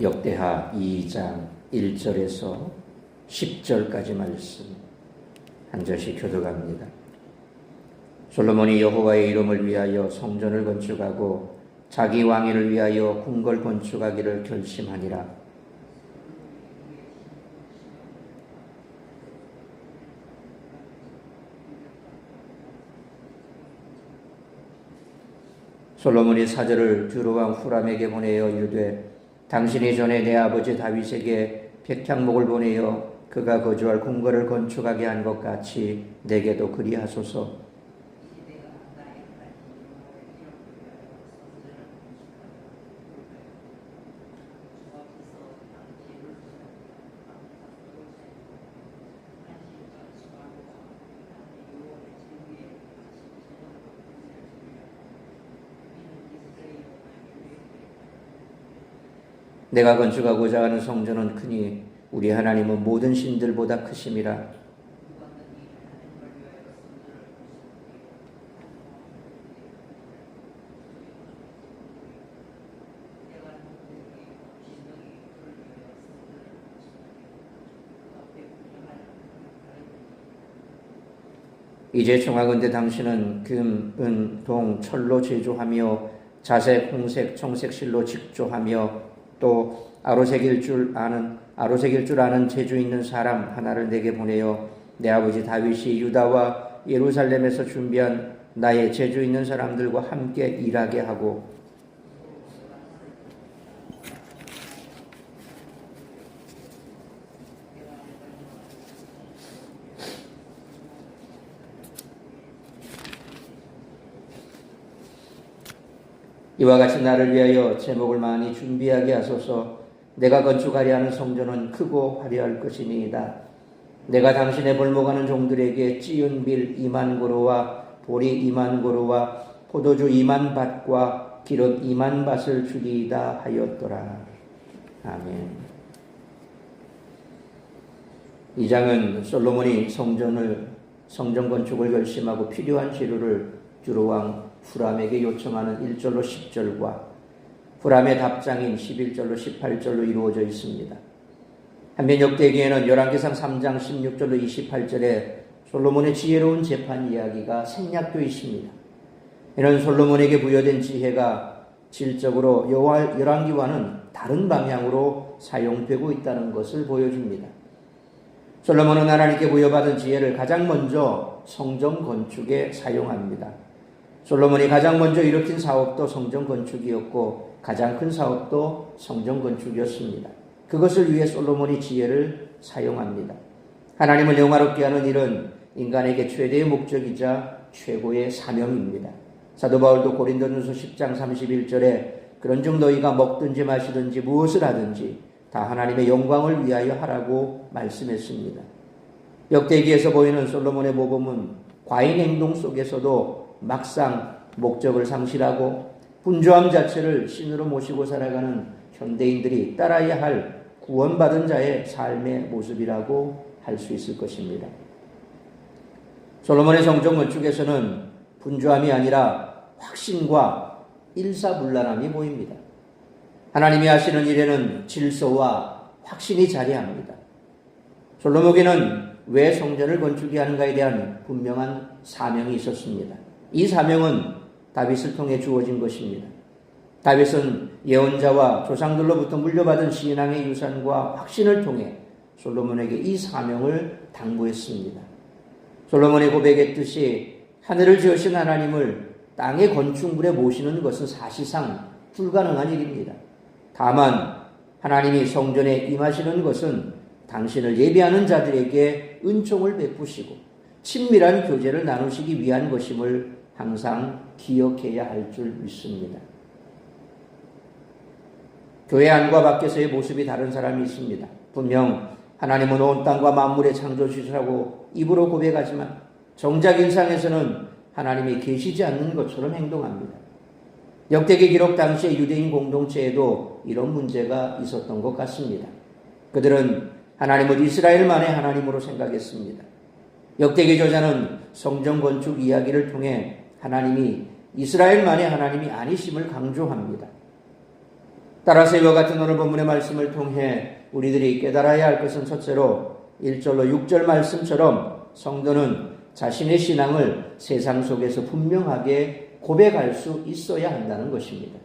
역대하 2장 1절에서 10절까지 말씀 한 절씩 교독합니다. 솔로몬이 여호와의 이름을 위하여 성전을 건축하고 자기 왕위를 위하여 궁궐 건축하기를 결심하니라. 솔로몬이 사절을 두로왕 후람에게 보내어 이르되 당신이 전에 내 아버지 다윗에게 백향목을 보내어 그가 거주할 궁궐을 건축하게 한 것 같이 내게도 그리하소서. 내가 건축하고자 하는 성전은 크니 우리 하나님은 모든 신들보다 크심이라. 이제 청하건대 당신은 금, 은, 동, 철로 제조하며 자색, 홍색, 청색 실로 직조하며 또 아로색일 줄 아는 재주 있는 사람 하나를 내게 보내어 내 아버지 다윗이 유다와 예루살렘에서 준비한 나의 재주 있는 사람들과 함께 일하게 하고 이와 같이 나를 위하여 제목을 많이 준비하게 하소서. 내가 건축하려 하는 성전은 크고 화려할 것이니이다. 내가 당신의 볼모가는 종들에게 찌은 빌 2만 고로와 보리 2만 고로와 포도주 2만 밭과 기름 2만 밭을 주리이다 하였더라. 아멘. 이 장은 솔로몬이 성전 건축을 결심하고 필요한 재료를 두로왕 후람에게 요청하는 1절로 10절과 후람의 답장인 11절로 18절로 이루어져 있습니다. 한편 역대기에는 열왕기상 3장 16절로 28절에 솔로몬의 지혜로운 재판 이야기가 생략되어 있습니다. 이런 솔로몬에게 부여된 지혜가 질적으로 열왕기와는 다른 방향으로 사용되고 있다는 것을 보여줍니다. 솔로몬은 하나님께 부여받은 지혜를 가장 먼저 성전 건축에 사용합니다. 솔로몬이 가장 먼저 일으킨 사업도 성전 건축이었고 가장 큰 사업도 성전 건축이었습니다. 그것을 위해 솔로몬이 지혜를 사용합니다. 하나님을 영화롭게 하는 일은 인간에게 최대의 목적이자 최고의 사명입니다. 사도 바울도 고린도전서 10장 31절에 그런즉 너희가 먹든지 마시든지 무엇을 하든지 다 하나님의 영광을 위하여 하라고 말씀했습니다. 역대기에서 보이는 솔로몬의 모범은 과인 행동 속에서도 막상 목적을 상실하고 분주함 자체를 신으로 모시고 살아가는 현대인들이 따라야 할 구원받은 자의 삶의 모습이라고 할 수 있을 것입니다. 솔로몬의 성전 건축에서는 분주함이 아니라 확신과 일사불란함이 보입니다. 하나님이 하시는 일에는 질서와 확신이 자리합니다. 솔로몬에게는 왜 성전을 건축해야 하는가에 대한 분명한 사명이 있었습니다. 이 사명은 다윗을 통해 주어진 것입니다. 다윗은 예언자와 조상들로부터 물려받은 신앙의 유산과 확신을 통해 솔로몬에게 이 사명을 당부했습니다. 솔로몬이 고백했듯이 하늘을 지으신 하나님을 땅의 건축물에 모시는 것은 사실상 불가능한 일입니다. 다만 하나님이 성전에 임하시는 것은 당신을 예비하는 자들에게 은총을 베푸시고 친밀한 교제를 나누시기 위한 것임을 항상 기억해야 할 줄 믿습니다. 교회 안과 밖에서의 모습이 다른 사람이 있습니다. 분명 하나님은 온 땅과 만물의 창조주시라고 입으로 고백하지만 정작 일상에서는 하나님이 계시지 않는 것처럼 행동합니다. 역대기 기록 당시의 유대인 공동체에도 이런 문제가 있었던 것 같습니다. 그들은 하나님을 이스라엘만의 하나님으로 생각했습니다. 역대기 저자는 성전 건축 이야기를 통해 하나님이 이스라엘만의 하나님이 아니심을 강조합니다. 따라서 이와 같은 오늘 본문의 말씀을 통해 우리들이 깨달아야 할 것은 첫째로 1절로 6절 말씀처럼 성도는 자신의 신앙을 세상 속에서 분명하게 고백할 수 있어야 한다는 것입니다.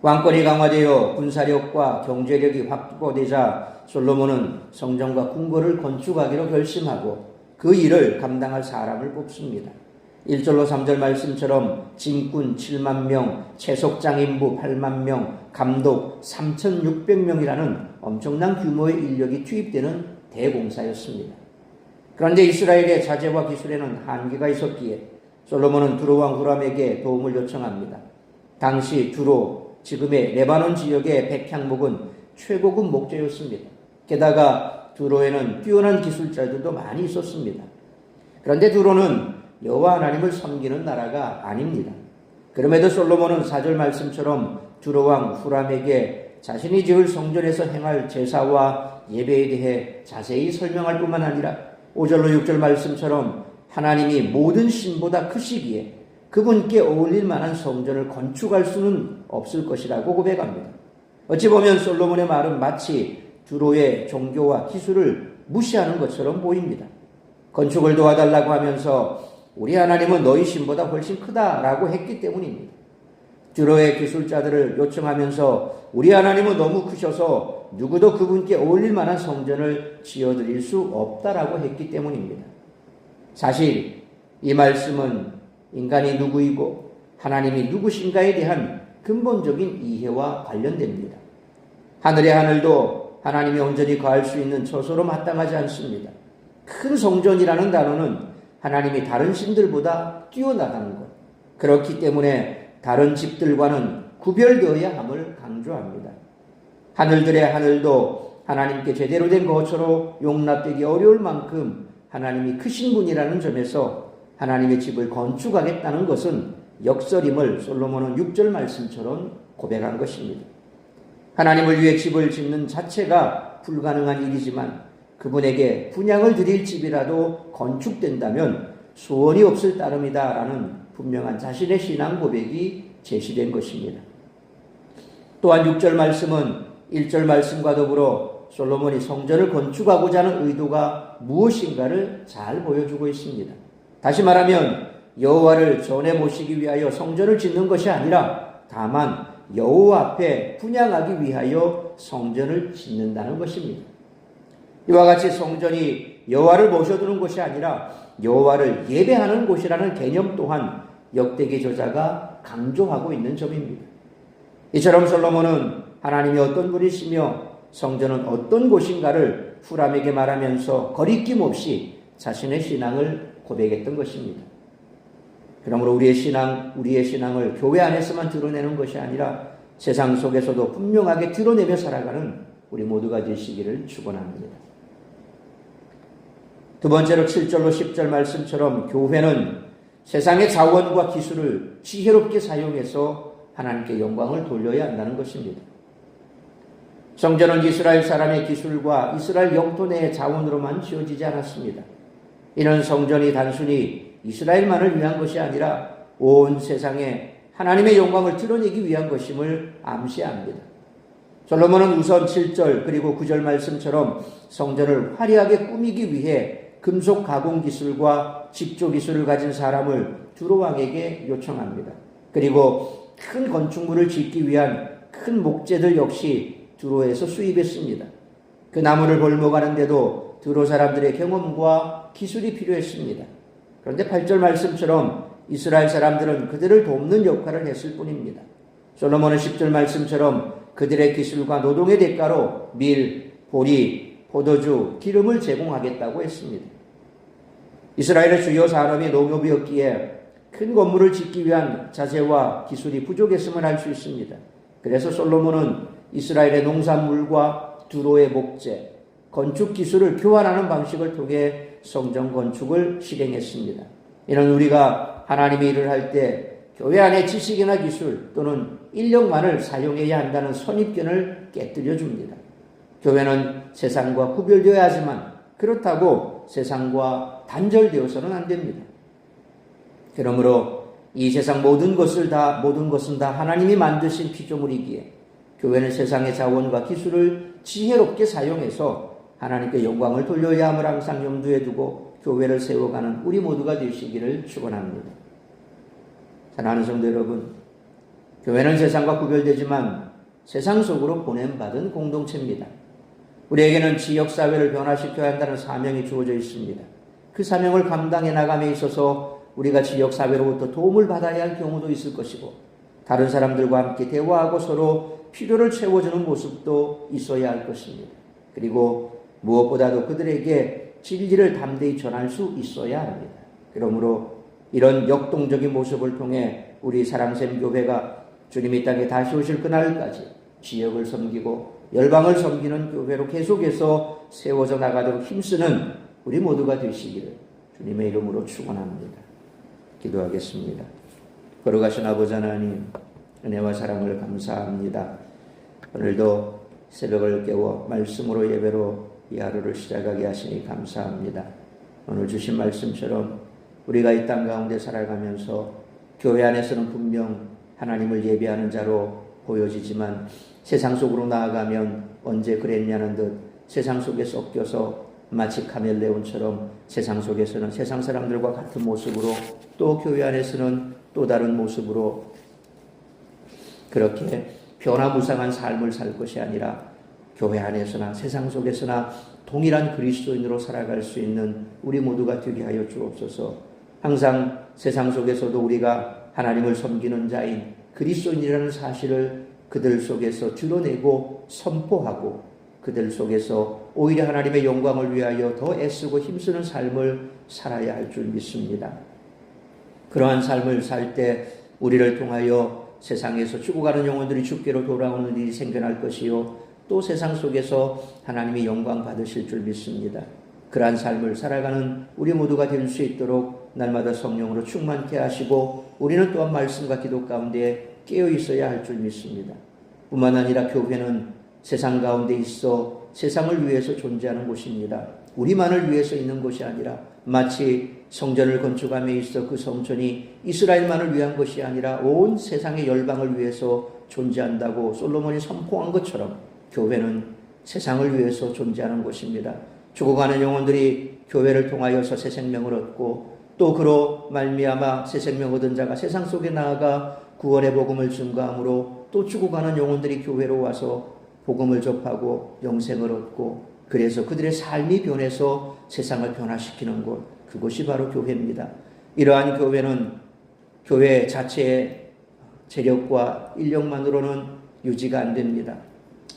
왕권이 강화되어 군사력과 경제력이 확보되자 솔로몬은 성전과 궁궐을 건축하기로 결심하고 그 일을 감당할 사람을 뽑습니다. 1절로 3절 말씀처럼 진군 7만 명, 채석장인부 8만 명, 감독 3,600명이라는 엄청난 규모의 인력이 투입되는 대공사였습니다. 그런데 이스라엘의 자재와 기술에는 한계가 있었기에 솔로몬은 두로 왕 후람에게 도움을 요청합니다. 당시 두로, 지금의 레바논 지역의 백향목은 최고급 목재였습니다. 게다가 두로에는 뛰어난 기술자들도 많이 있었습니다. 그런데 두로는 여호와 하나님을 섬기는 나라가 아닙니다. 그럼에도 솔로몬은 4절 말씀처럼 두로 왕 후람에게 자신이 지을 성전에서 행할 제사와 예배에 대해 자세히 설명할 뿐만 아니라 5절로 6절 말씀처럼 하나님이 모든 신보다 크시기에 그분께 어울릴 만한 성전을 건축할 수는 없을 것이라고 고백합니다. 어찌 보면 솔로몬의 말은 마치 두로의 종교와 기술을 무시하는 것처럼 보입니다. 건축을 도와달라고 하면서 우리 하나님은 너희 신보다 훨씬 크다라고 했기 때문입니다. 두로의 기술자들을 요청하면서 우리 하나님은 너무 크셔서 누구도 그분께 어울릴 만한 성전을 지어드릴 수 없다라고 했기 때문입니다. 사실 이 말씀은 인간이 누구이고 하나님이 누구신가에 대한 근본적인 이해와 관련됩니다. 하늘의 하늘도 하나님이 온전히 거할 수 있는 처소로 마땅하지 않습니다. 큰 성전이라는 단어는 하나님이 다른 신들보다 뛰어나다는 것, 그렇기 때문에 다른 집들과는 구별되어야 함을 강조합니다. 하늘들의 하늘도 하나님께 제대로 된 거처로 용납되기 어려울 만큼 하나님이 크신 분이라는 점에서 하나님의 집을 건축하겠다는 것은 역설임을 솔로몬은 6절 말씀처럼 고백한 것입니다. 하나님을 위해 집을 짓는 자체가 불가능한 일이지만 그분에게 분향을 드릴 집이라도 건축된다면 소원이 없을 따름이다라는 분명한 자신의 신앙 고백이 제시된 것입니다. 또한 6절 말씀은 1절 말씀과 더불어 솔로몬이 성전을 건축하고자 하는 의도가 무엇인가를 잘 보여주고 있습니다. 다시 말하면 여호와를 전에 모시기 위하여 성전을 짓는 것이 아니라 다만 여호와 앞에 분향하기 위하여 성전을 짓는다는 것입니다. 이와 같이 성전이 여호와를 모셔두는 곳이 아니라 여호와를 예배하는 곳이라는 개념 또한 역대기 저자가 강조하고 있는 점입니다. 이처럼 솔로몬은 하나님이 어떤 분이시며 성전은 어떤 곳인가를 후람에게 말하면서 거리낌 없이 자신의 신앙을 고백했던 것입니다. 그러므로 우리의 신앙을 교회 안에서만 드러내는 것이 아니라 세상 속에서도 분명하게 드러내며 살아가는 우리 모두가 되시기를 축원합니다. 두 번째로 7절로 10절 말씀처럼 교회는 세상의 자원과 기술을 지혜롭게 사용해서 하나님께 영광을 돌려야 한다는 것입니다. 성전은 이스라엘 사람의 기술과 이스라엘 영토 내의 자원으로만 지어지지 않았습니다. 이는 성전이 단순히 이스라엘만을 위한 것이 아니라 온 세상에 하나님의 영광을 드러내기 위한 것임을 암시합니다. 솔로몬은 우선 7절 그리고 9절 말씀처럼 성전을 화려하게 꾸미기 위해 금속 가공 기술과 직조 기술을 가진 사람을 두로 왕에게 요청합니다. 그리고 큰 건축물을 짓기 위한 큰 목재들 역시 두로에서 수입했습니다. 그 나무를 벌목하는데도 두로 사람들의 경험과 기술이 필요했습니다. 그런데 8절 말씀처럼 이스라엘 사람들은 그들을 돕는 역할을 했을 뿐입니다. 솔로몬은 10절 말씀처럼 그들의 기술과 노동의 대가로 밀, 보리, 포도주, 기름을 제공하겠다고 했습니다. 이스라엘의 주요 산업이 농업이었기에 큰 건물을 짓기 위한 자재와 기술이 부족했음을 알 수 있습니다. 그래서 솔로몬은 이스라엘의 농산물과 두로의 목재, 건축 기술을 교환하는 방식을 통해 성전 건축을 실행했습니다. 이는 우리가 하나님의 일을 할 때 교회 안의 지식이나 기술 또는 인력만을 사용해야 한다는 선입견을 깨뜨려 줍니다. 교회는 세상과 구별되어야 하지만 그렇다고 세상과 단절되어서는 안 됩니다. 그러므로 이 세상 모든 것은 다 하나님이 만드신 피조물이기에 교회는 세상의 자원과 기술을 지혜롭게 사용해서 하나님께 영광을 돌려야 함을 항상 염두에 두고 교회를 세워가는 우리 모두가 되시기를 축원합니다. 사랑하는 성도 여러분, 교회는 세상과 구별되지만 세상 속으로 보냄받은 공동체입니다. 우리에게는 지역사회를 변화시켜야 한다는 사명이 주어져 있습니다. 그 사명을 감당해 나감에 있어서 우리가 지역사회로부터 도움을 받아야 할 경우도 있을 것이고 다른 사람들과 함께 대화하고 서로 필요를 채워주는 모습도 있어야 할 것입니다. 그리고 무엇보다도 그들에게 진리를 담대히 전할 수 있어야 합니다. 그러므로 이런 역동적인 모습을 통해 우리 사랑샘 교회가 주님이 땅에 다시 오실 그날까지 지역을 섬기고 열방을 섬기는 교회로 계속해서 세워져 나가도록 힘쓰는 우리 모두가 되시기를 주님의 이름으로 축원합니다. 기도하겠습니다. 걸어가신 아버지 하나님, 은혜와 사랑을 감사합니다. 오늘도 새벽을 깨워 말씀으로 예배로 이 하루를 시작하게 하시니 감사합니다. 오늘 주신 말씀처럼 우리가 이 땅 가운데 살아가면서 교회 안에서는 분명 하나님을 예배하는 자로 보여지지만 세상 속으로 나아가면 언제 그랬냐는 듯 세상 속에 섞여서 마치 카멜레온처럼 세상 속에서는 세상 사람들과 같은 모습으로 또 교회 안에서는 또 다른 모습으로 그렇게 변화무쌍한 삶을 살 것이 아니라 교회 안에서나 세상 속에서나 동일한 그리스도인으로 살아갈 수 있는 우리 모두가 되게 하여 주옵소서. 항상 세상 속에서도 우리가 하나님을 섬기는 자인 그리스도인이라는 사실을 그들 속에서 드러내고 선포하고 그들 속에서 오히려 하나님의 영광을 위하여 더 애쓰고 힘쓰는 삶을 살아야 할 줄 믿습니다. 그러한 삶을 살 때 우리를 통하여 세상에서 죽어가는 영혼들이 주께로 돌아오는 일이 생겨날 것이요 또 세상 속에서 하나님의 영광 받으실 줄 믿습니다. 그러한 삶을 살아가는 우리 모두가 될 수 있도록 날마다 성령으로 충만케 하시고 우리는 또한 말씀과 기도 가운데 깨어 있어야 할 줄 믿습니다. 뿐만 아니라 교회는 세상 가운데 있어 세상을 위해서 존재하는 곳입니다. 우리만을 위해서 있는 것이 아니라 마치 성전을 건축함에 있어 그 성전이 이스라엘만을 위한 것이 아니라 온 세상의 열방을 위해서 존재한다고 솔로몬이 선포한 것처럼 교회는 세상을 위해서 존재하는 곳입니다. 죽어가는 영혼들이 교회를 통하여서 새 생명을 얻고 또 그로 말미암아 새 생명 얻은 자가 세상 속에 나아가 구원의 복음을 증거함으로 또 죽어가는 영혼들이 교회로 와서 복음을 접하고 영생을 얻고 그래서 그들의 삶이 변해서 세상을 변화시키는 곳, 그것이 바로 교회입니다. 이러한 교회는 교회 자체의 재력과 인력만으로는 유지가 안 됩니다.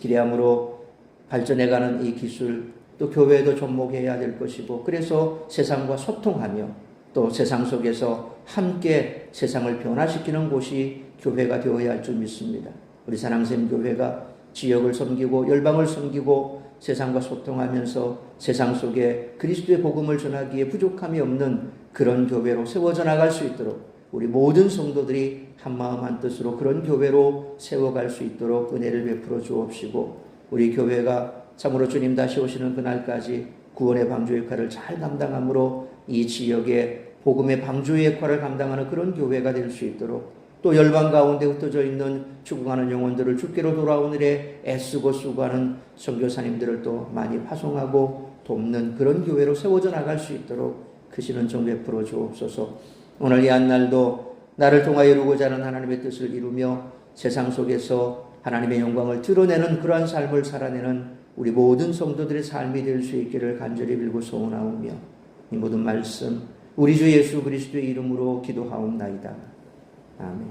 기대함으로 발전해가는 이 기술, 또 교회에도 접목해야 될 것이고 그래서 세상과 소통하며 또 세상 속에서 함께 세상을 변화시키는 곳이 교회가 되어야 할 줄 믿습니다. 우리 사랑샘 교회가 지역을 섬기고 열방을 섬기고 세상과 소통하면서 세상 속에 그리스도의 복음을 전하기에 부족함이 없는 그런 교회로 세워져 나갈 수 있도록 우리 모든 성도들이 한마음 한뜻으로 그런 교회로 세워갈 수 있도록 은혜를 베풀어 주옵시고 우리 교회가 참으로 주님 다시 오시는 그날까지 구원의 방주 역할을 잘 감당함으로 이 지역의 복음의 방주 역할을 감당하는 그런 교회가 될 수 있도록 또 열방 가운데 흩어져 있는 죽어가는 영혼들을 주께로 돌아오는 일에 애쓰고 수고하는 선교사님들을 또 많이 파송하고 돕는 그런 교회로 세워져 나갈 수 있도록 크신 은총 베풀어 주옵소서. 오늘 이 한날도 나를 통하여 이루고자 하는 하나님의 뜻을 이루며 세상 속에서 하나님의 영광을 드러내는 그러한 삶을 살아내는 우리 모든 성도들의 삶이 될 수 있기를 간절히 빌고 소원하오며 이 모든 말씀 우리 주 예수 그리스도의 이름으로 기도하옵나이다. 아멘.